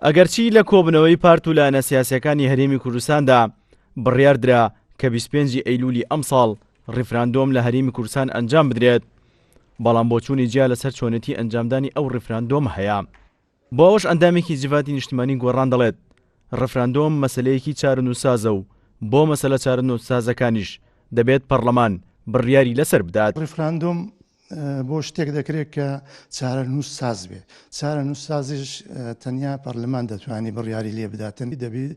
ئەگەرچی لە کۆبنەوەی پارت و لایەنە سیاسیەکانی هەرێمی کوردستاندا بڕیاردرا کە 25 ئەیلولی ئەم ساڵ ڕیفراندۆم لە هەرێمی کوردستان ئەنجام بدرێت، بەڵام بۆچوونی جیا لەسەر چۆنێتی ئەنجامدانی ئەو ڕیفراندۆم هەیە. بۆ ئەوەش ئەندامێکی جیڤاتی نیشتیمانی گۆڕان دەڵێت ڕیفراندۆم مەسەلەیەکی چارەنووسسازە و بۆ مەسەلە چارەنووسسازەکانیش دەبێت پەرلەمان بڕیاری لەسەر بدات. ڕیفراندۆم بۆ شتێک دەکرێت کە چارەنووس ساز بێ. چارەنووس سازیش تەنیا پەرلەمان دەتوانێت بڕیاری لێ بداتن. دەبێت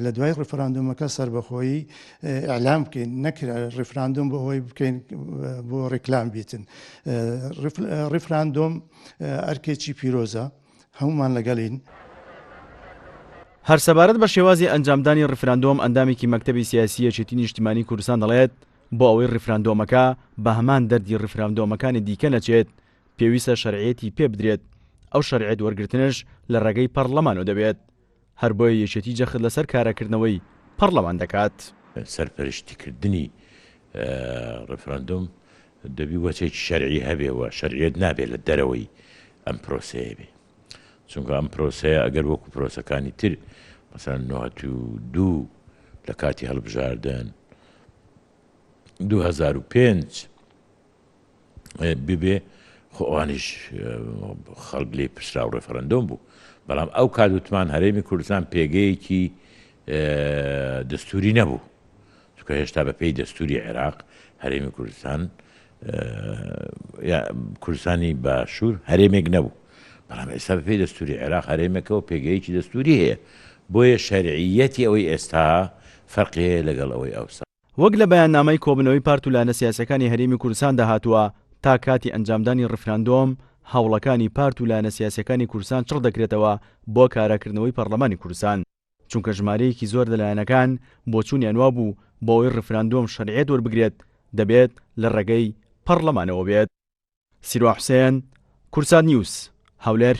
لە دوای ڕیفراندۆمەکە سربەخۆیی ئەعلام بکەین، نەکرا ڕیفراندۆم بۆ ئەوەی بکەین بۆ ڕێکلام بیتن. ڕیفراندۆم ئەرکێکی پیرۆزە، هەمومان لەگەڵین. هەر سەبارەت بە شێوازی ئەنجامدانی ڕیفراندۆم ئەندامێکی مەکتەبی سیاسی یەکێتی نیشتیمانی کوردستان دەڵێت بۆ ئەوەی ڕیفراندۆمەکە بە هەمان دەردی ڕیفراندۆمەکانی دیکە نەچێت، پێویستە شەرعیەتی پێ بدرێت. ئەو شەرعیەت وەرگرتنش لە ڕێگەی پەرلەمانەوە دەبێت. هەر بۆیە یەکێتی جەخت لەسەر کارەکردنەوەی پەرلەمان دەکات. سەرپەرشتیکردنی ڕیفراندۆم دەبی وەچێکی شەرعی هەبێەوە، شەرعیەت نابێت لە دەرەوەی ئەم پرۆسەیە بێ، چونکە ئەم پرۆسەیە ئەگەر وەکو پرۆسەکانی تر مەسەڵەن 92 لە کاتی هەڵبژاردن 2005 ببێ خۆوانیش خەڵک لێ پرسرا و ڕێفەرەندۆم بوو، بەڵام ئەو کاتوتمان هەرێمی کوردستان پێگەیەکی دەستوری نەبوو، چونکە هێشتا بە پێی دەستوری عێراق هەرێمی کوردستان کوردستانی باشوور هەرێمێک نەبوو، بەڵام ئێستا بە پێی دەستوری عێراق هەرێمێکەوە پێگەیەکی دەستوری هەیە، بۆیە شەرعیەتی ئەوەی ئێستا فەرقی هەیە لەگەڵ ئەوەی ئەوسا. وەک لە بەیاننامەی کۆبنەوەی پارت و لایەنە سیاسیەکانی هەرێمی کوردستان داهاتووە، تا کاتی ئەنجامدانی ڕیفراندۆم هەوڵەکانی پارت و لایەنە سیاسیەکانی کوردستان چڕ دەکرێتەوە بۆ کاراکردنەوەی پەرلەمانی کوردستان، چونکە ژمارەیەکی زۆر لەلایەنەکان بۆچوونیان وا بوو بۆ ئەوەی ڕیفراندۆم شەرعیەت وەربگرێت دەبێت لە ڕێگەی پەرلەمانەوە بێت. سیروان حوسێن، کورسان نیوز، هەولێر.